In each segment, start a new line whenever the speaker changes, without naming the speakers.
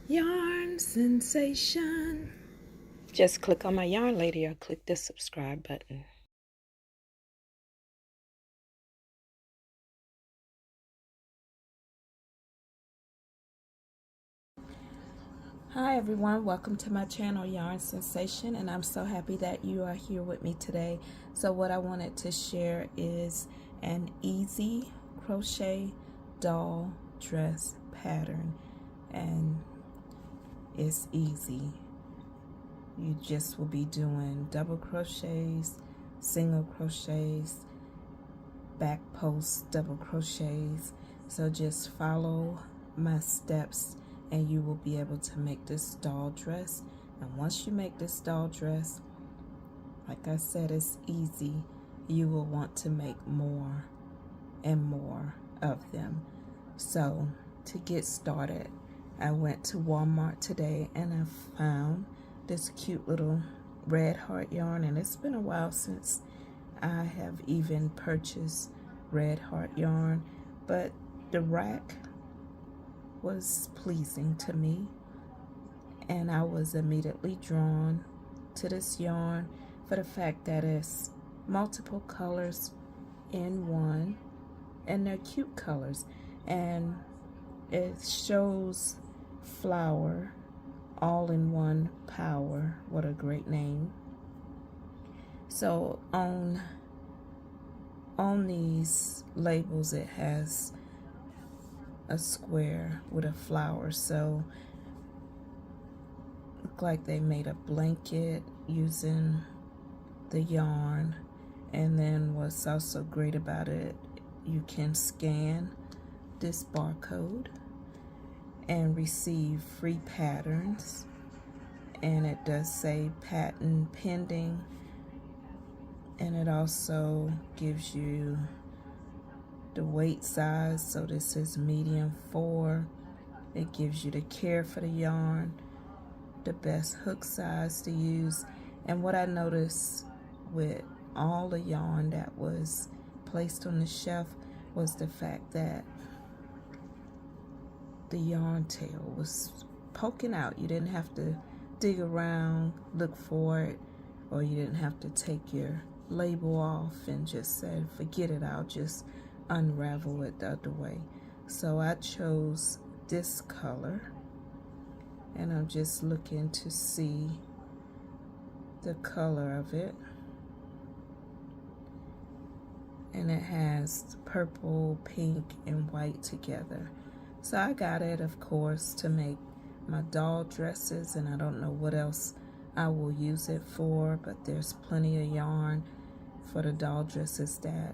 Yarn sensation. Just click on my yarn lady or click the subscribe button. Hi everyone, welcome to my channel Yarn Sensation, and I'm so happy that you are here with me today. So what I wanted to share is an easy crochet doll dress pattern, and it's easy. You just will be doing double crochets, single crochets, back post double crochets. So just follow my steps and you will be able to make this doll dress. And once you make this doll dress, like I said, it's easy. You will want to make more and more of them. So to get started, I went to Walmart today and I found this cute little red heart yarn, and it's been a while since I have even purchased red heart yarn, but the rack was pleasing to me and I was immediately drawn to this yarn for the fact that it's multiple colors in one, and they're cute colors, and it shows flower all in one power. What a great name. So on these labels it has a square with a flower, so look like they made a blanket using the yarn. And then what's also great about it, you can scan this barcode and receive free patterns, and it does say patent pending, and it also gives you the weight size. So this is medium 4. It gives you the care for the yarn, the best hook size to use. And what I noticed with all the yarn that was placed on the shelf was the fact that the yarn tail was poking out. You didn't have to dig around, look for it, or you didn't have to take your label off and just say, forget it, I'll just unravel it the other way. So I chose this color, and I'm just looking to see the color of it, and it has purple, pink, and white together. So I got it, of course, to make my doll dresses, and I don't know what else I will use it for, but there's plenty of yarn for the doll dresses that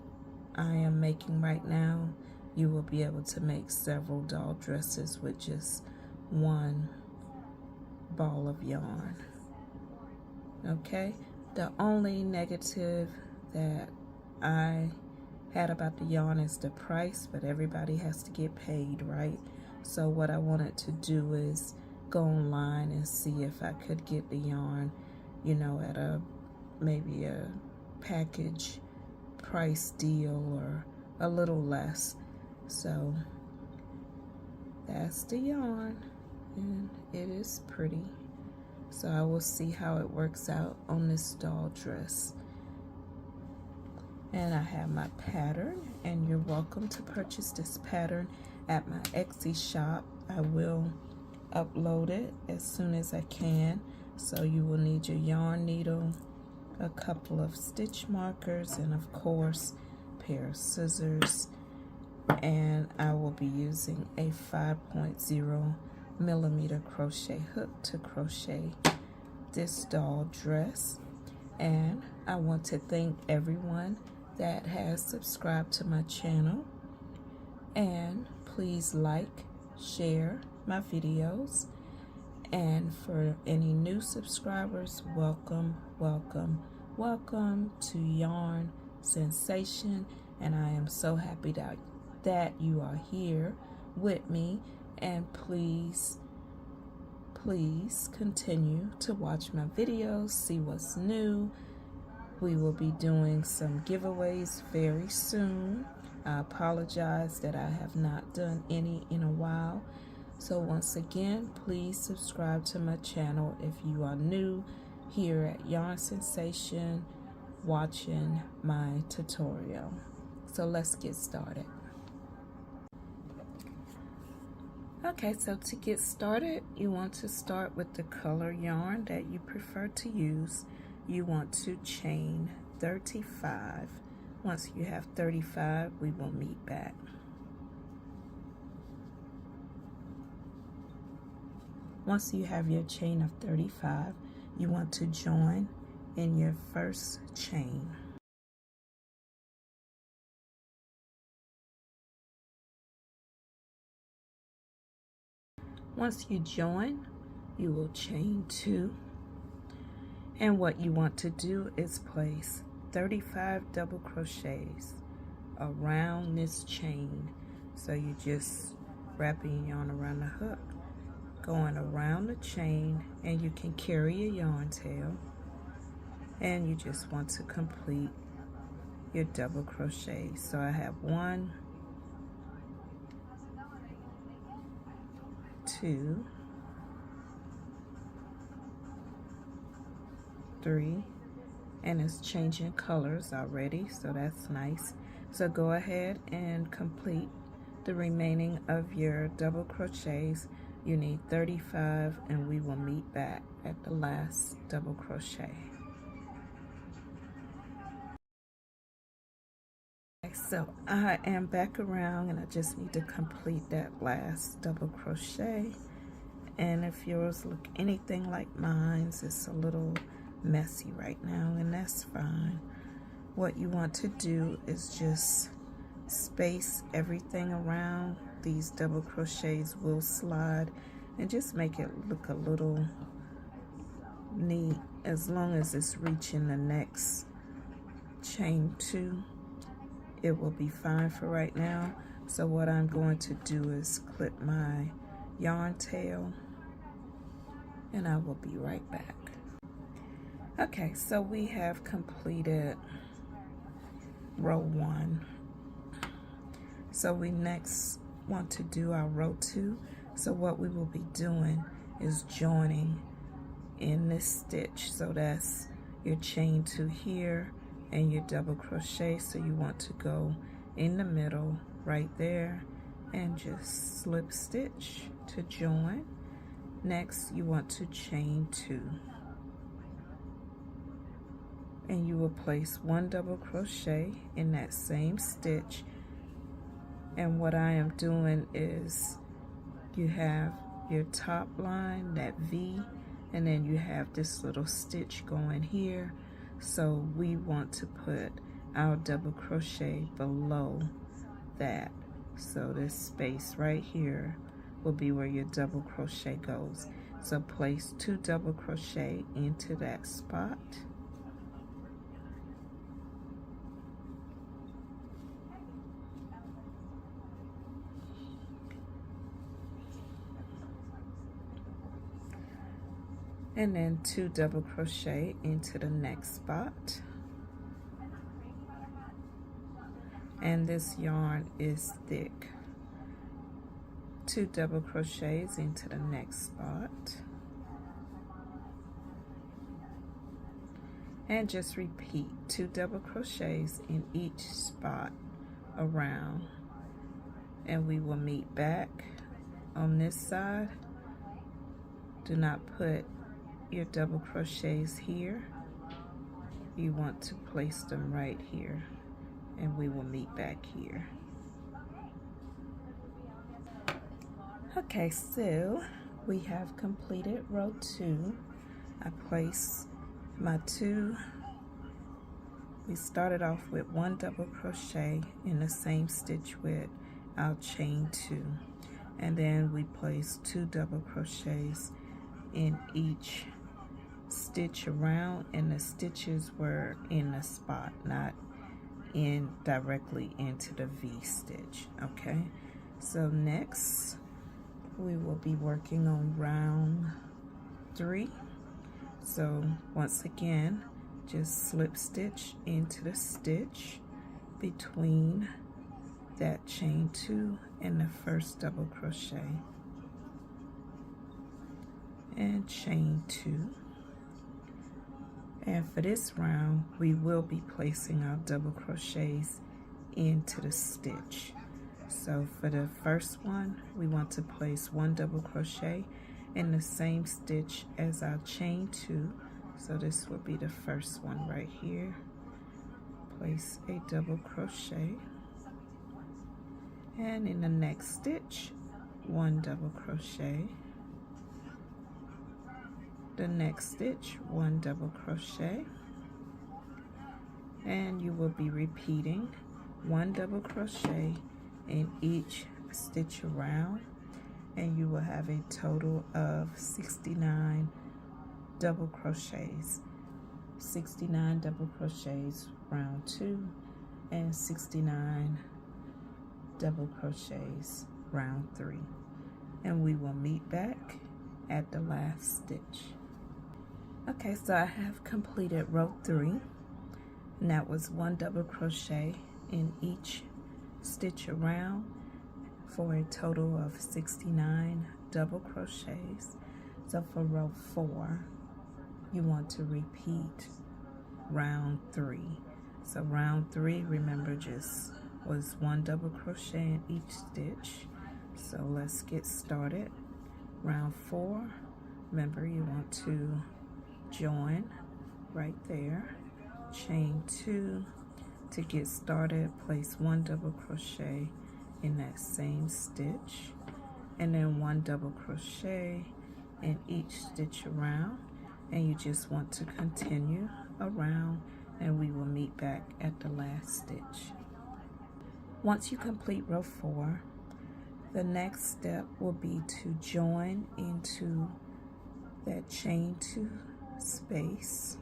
I am making right now. You will be able to make several doll dresses with just one ball of yarn. Okay, the only negative that I had about the yarn is the price, but everybody has to get paid, right? So what I wanted to do is go online and see if I could get the yarn, you know, at maybe a package price deal or a little less. So that's the yarn, and it is pretty. So I will see how it works out on this doll dress. And I have my pattern, and you're welcome to purchase this pattern at my Etsy shop. I will upload it as soon as I can. So you will need your yarn needle, a couple of stitch markers, and of course a pair of scissors. And I will be using a 5.0 millimeter crochet hook to crochet this doll dress. And I want to thank everyone that has subscribed to my channel, and please like, share my videos. And for any new subscribers, welcome, welcome, welcome to Yarn Sensation. And I am so happy that you are here with me, and please continue to watch my videos, see what's new. We will be doing some giveaways very soon. I apologize that I have not done any in a while. So once again, please subscribe to my channel if you are new here at Yarnsensation watching my tutorial. So let's get started. Okay, so to get started, you want to start with the color yarn that you prefer to use. You want to chain 35. Once you have 35, we will meet back. Once you have your chain of 35, you want to join in your first chain. Once you join, you will chain 2, and what you want to do is place 35 double crochets around this chain. So you just wrapping yarn around the hook, going around the chain, and you can carry a yarn tail, and you just want to complete your double crochet. So I have 1, 2, 3, and it's changing colors already, so that's nice. So go ahead and complete the remaining of your double crochets. You need 35, and we will meet back at the last double crochet. So I am back around, and I just need to complete that last double crochet. And if yours look anything like mine's, it's a little messy right now, and that's fine. What you want to do is just space everything around. These double crochets will slide, and just make it look a little neat. As long as it's reaching the next chain 2, it will be fine for right now. So what I'm going to do is clip my yarn tail, and I will be right back. Okay, so we have completed row 1. So we next want to do our row 2. So what we will be doing is joining in this stitch. So that's your chain 2 here and your double crochet. So you want to go in the middle right there and just slip stitch to join. Next, you want to chain 2, and you will place 1 double crochet in that same stitch. And what I am doing is, you have your top line, that V, and then you have this little stitch going here. So we want to put our double crochet below that. So this space right here will be where your double crochet goes. So place 2 double crochet into that spot. And then 2 double crochet into the next spot. And this yarn is thick. 2 double crochets into the next spot. And just repeat 2 double crochets in each spot around. And we will meet back on this side. Do not put your double crochets here. You want to place them right here, and we will meet back here. Okay, so we have completed row 2. I place my 2. We started off with 1 double crochet in the same stitch with our chain 2, and then we placed 2 double crochets in each stitch around, and the stitches were in the spot, not in directly into the V stitch. Okay, so next we will be working on round 3. So once again, just slip stitch into the stitch between that chain 2 and the first double crochet. and chain 2. And for this round, we will be placing our double crochets into the stitch. So for the first one, we want to place 1 double crochet in the same stitch as our chain 2. So this will be the first one right here. Place a double crochet, and in the next stitch, 1 double crochet. The next stitch, 1 double crochet, and you will be repeating 1 double crochet in each stitch around, and you will have a total of 69 double crochets. 69 double crochets round 2 and 69 double crochets round 3, and we will meet back at the last stitch. Okay, so I have completed row 3, and that was 1 double crochet in each stitch around for a total of 69 double crochets. So for row 4, you want to repeat round 3. So round 3, remember, just was 1 double crochet in each stitch. So let's get started. Round 4, remember, you want to join right there, chain 2. To get started, place 1 double crochet in that same stitch, and then 1 double crochet in each stitch around, and you just want to continue around, and we will meet back at the last stitch. Once you complete row 4, the next step will be to join into that chain 2 space.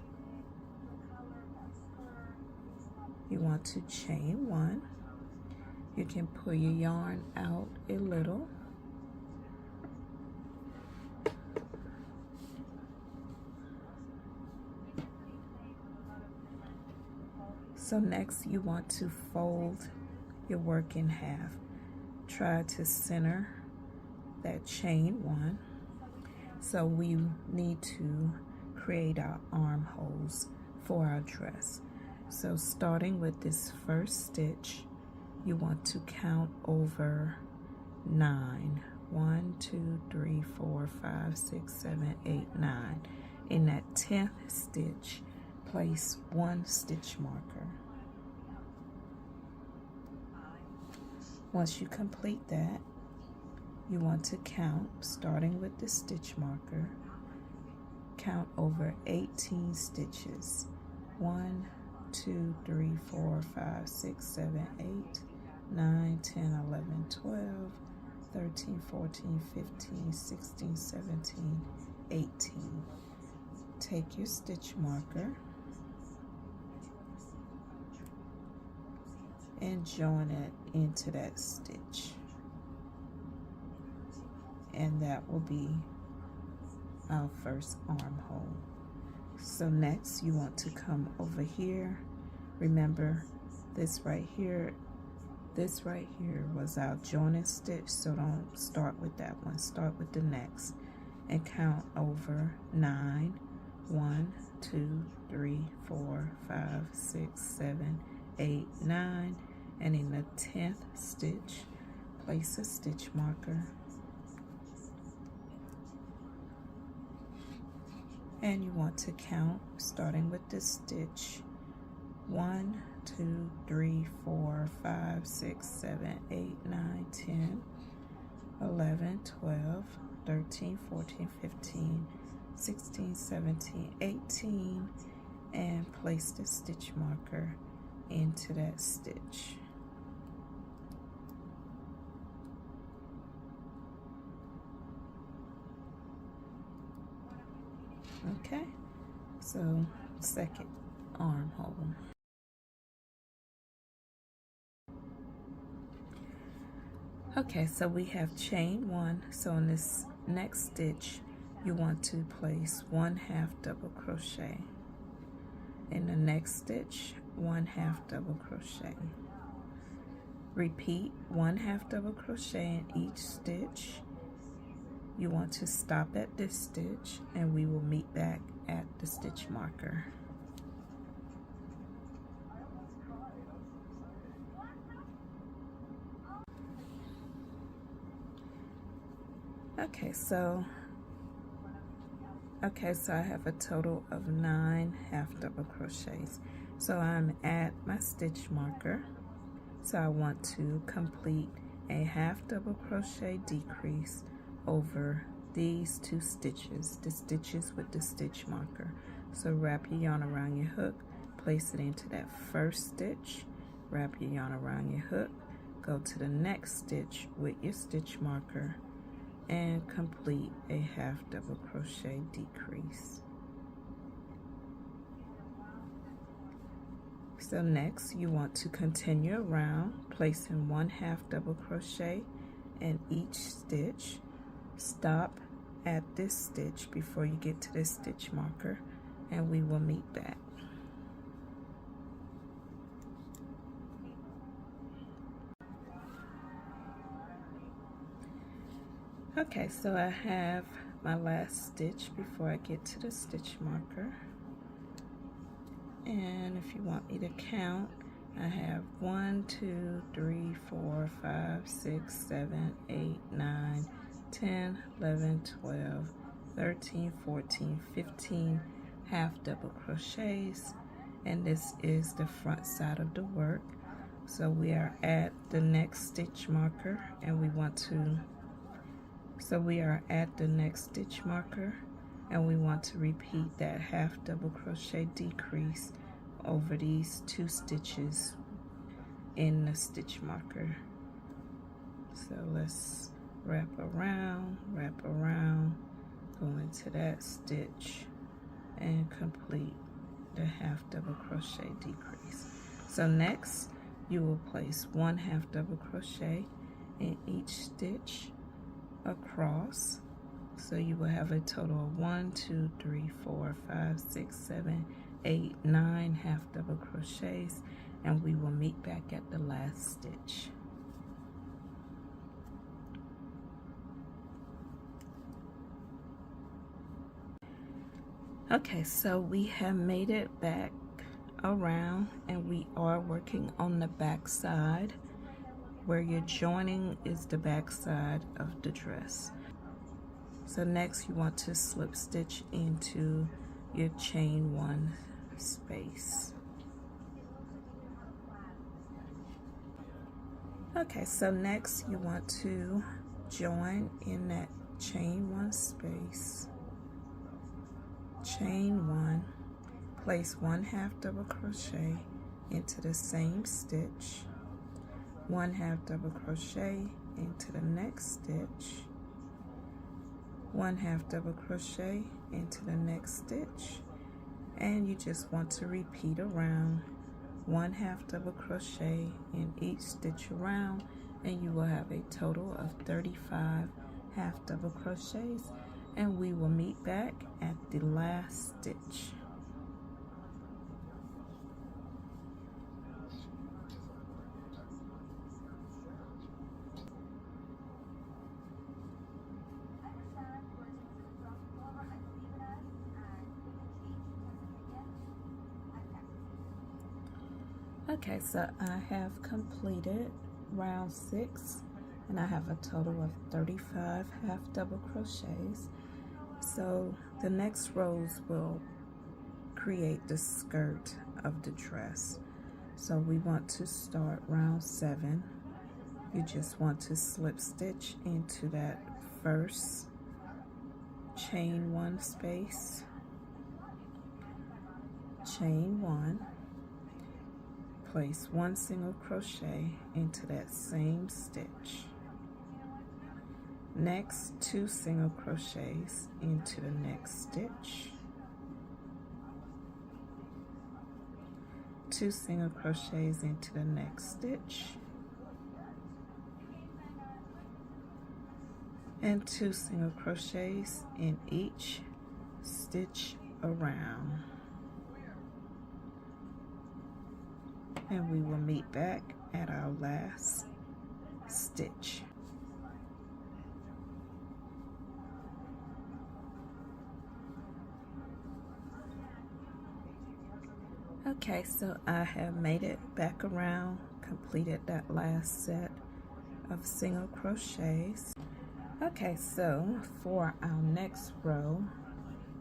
You want to chain 1. You can pull your yarn out a little. So next, you want to fold your work in half. Try to center that chain 1. So we need to create our armholes for our dress. So starting with this first stitch, you want to count over 9. 1, 2, 3, 4, 5, 6, 7, 8, 9. In that 10th stitch, place 1 stitch marker. Once you complete that, you want to count, starting with the stitch marker, count over 18 stitches. 1, 2, 3, 4, 5, 6, 7, 8, 9, 10, 11, 12, 13, 14, 15, 16, 17, 18. Take your stitch marker and join it into that stitch, and that will be our first armhole. So next, you want to come over here. Remember, this right here was our joining stitch, so don't start with that one. Start with the next and count over 9. 1, 2, 3, 4, 5, 6, 7, 8, 9. And in the 10th stitch, place a stitch marker. And you want to count, starting with this stitch, 1, 2, 3, 4, 5, 6, 7, 8, 9, 10, 11, 12, 13, 14, 15, 16, 17, 18, and place the stitch marker into that stitch. Okay, so second armhole. Okay, so we have chain 1. So in this next stitch, you want to place 1/2 double crochet. In the next stitch, 1/2 double crochet. Repeat 1/2 double crochet in each stitch. you want to stop at this stitch, and we will meet back at the stitch marker. Okay, so I have a total of 9 half double crochets. So I'm at my stitch marker. So I want to complete a half double crochet decrease over these 2 stitches, the stitches with the stitch marker. So wrap your yarn around your hook, place it into that first stitch, wrap your yarn around your hook, go to the next stitch with your stitch marker, and complete a half double crochet decrease. So next you want to continue around, placing 1 half double crochet in each stitch. Stop at this stitch before you get to this stitch marker, and we will meet back. Okay, so I have my last stitch before I get to the stitch marker. And if you want me to count, I have 1, 2, 3, 4, 5, 6, 7, 8, 9, 10, 11, 12, 13, 14, 15 half double crochets, and this is the front side of the work. So we are at the next stitch marker, and we want to repeat that half double crochet decrease over these 2 stitches in the stitch marker. So let's wrap around, go into that stitch, and complete the half double crochet decrease. So next you will place 1 half double crochet in each stitch across. So you will have a total of 1, 2, 3, 4, 5, 6, 7, 8, 9 half double crochets, and we will meet back at the last stitch. Okay, so we have made it back around, and we are working on the back side. Where you're joining is the back side of the dress. So next you want to slip stitch into your chain 1 space. Okay, so next you want to join in that chain 1 space, chain 1, place 1 half double crochet into the same stitch, 1 half double crochet into the next stitch, 1 half double crochet into the next stitch, and you just want to repeat around 1 half double crochet in each stitch around, and you will have a total of 35 half double crochets, and we will meet back at the last stitch. Okay, so I have completed round 6, and I have a total of 35 half double crochets. So the next rows will create the skirt of the dress. So we want to start round 7. You just want to slip stitch into that first chain 1 space, chain 1, place 1 single crochet into that same stitch. Next, 2 single crochets into the next stitch, 2 single crochets into the next stitch, and 2 single crochets in each stitch around. And we will meet back at our last stitch. Okay, so I have made it back around, completed that last set of single crochets. Okay, so for our next row,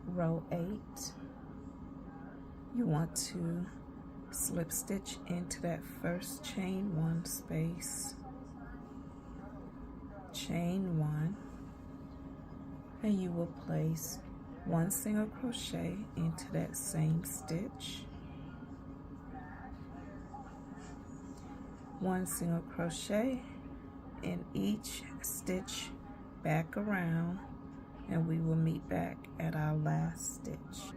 row 8, you want to slip stitch into that first chain 1 space, chain 1, and you will place 1 single crochet into that same stitch, 1 single crochet in each stitch back around, and we will meet back at our last stitch.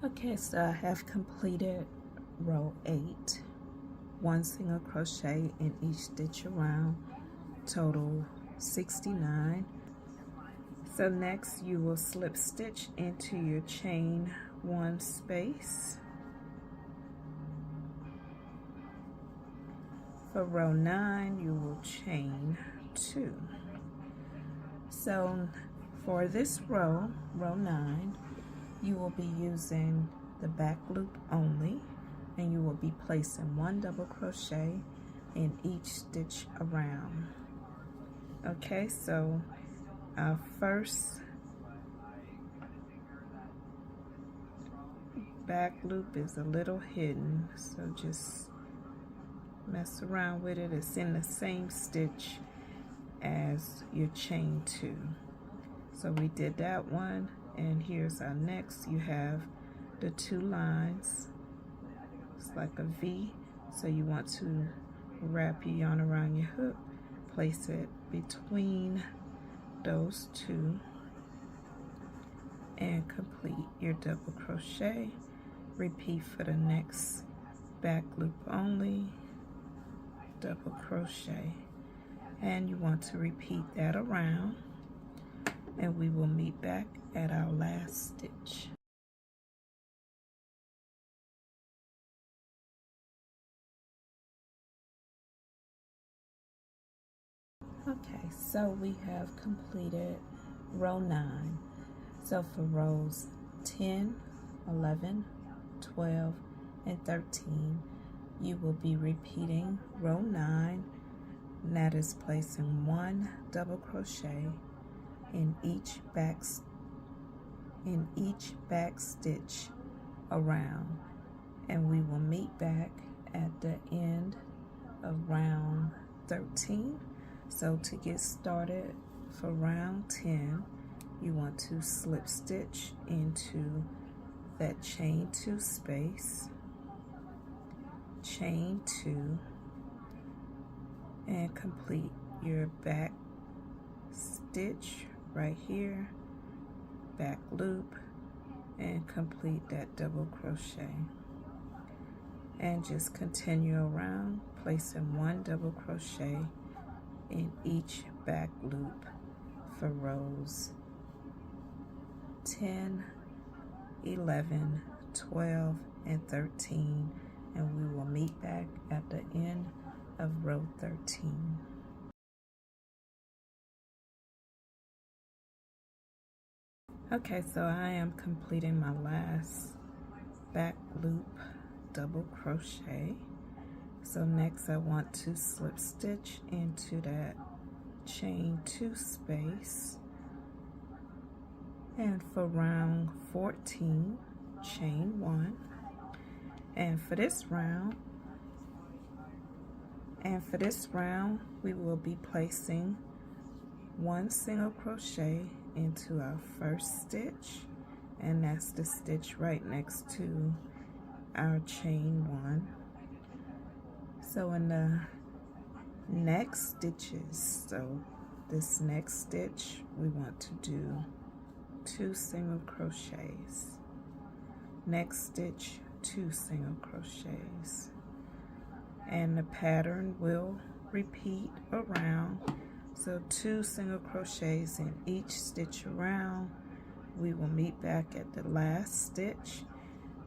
Okay, so I have completed row 8, 1 single crochet in each stitch around, total 69. So next you will slip stitch into your chain 1 space. For row 9, you will chain 2. So for this row, row 9, you will be using the back loop only, and you will be placing 1 double crochet in each stitch around. Okay, so our first back loop is a little hidden, so just mess around with it. It's in the same stitch as your chain 2. So we did that one, and here's our next. You have the 2 lines. It's like a V, so you want to wrap your yarn around your hook, place it between those 2, and complete your double crochet. Repeat for the next back loop only, double crochet, and you want to repeat that around, and we will meet back at our last stitch. Okay, so we have completed row 9. So for rows 10, 11, 12, and 13, you will be repeating row 9, and that is placing 1 double crochet in each back stitch around, and we will meet back at the end of round 13. So to get started for round 10, you want to slip stitch into that chain 2 space, chain 2, and complete your back stitch right here, back loop, and complete that double crochet, and just continue around, placing 1 double crochet in each back loop for rows 10, 11, 12, and 13, and we will meet back at the end of row 13. Okay, so I am completing my last back loop double crochet. So next I want to slip stitch into that chain 2 space, and for round 14, chain 1, and for this round we will be placing 1 single crochet into our first stitch, and that's the stitch right next to our chain 1. So in the next stitches, so this next stitch, we want to do 2 single crochets. Next stitch, 2 single crochets. And the pattern will repeat around. So 2 single crochets in each stitch around. We will meet back at the last stitch,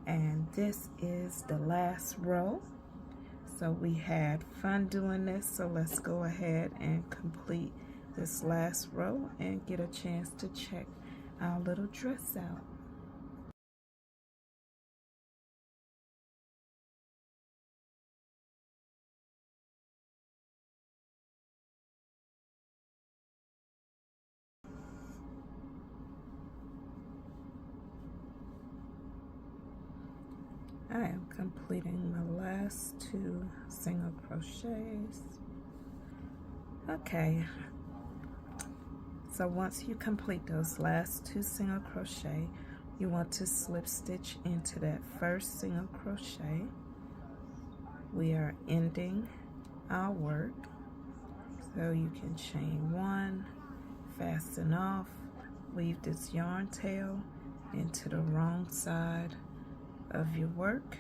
and this is the last row. So we had fun doing this, so let's go ahead and complete this last row and get a chance to check our little dress out. I am completing my last 2 single crochets. Okay, so once you complete those last 2 single crochet, you want to slip stitch into that first single crochet. We are ending our work, so you can chain 1, fasten off, weave this yarn tail into the wrong side of your work,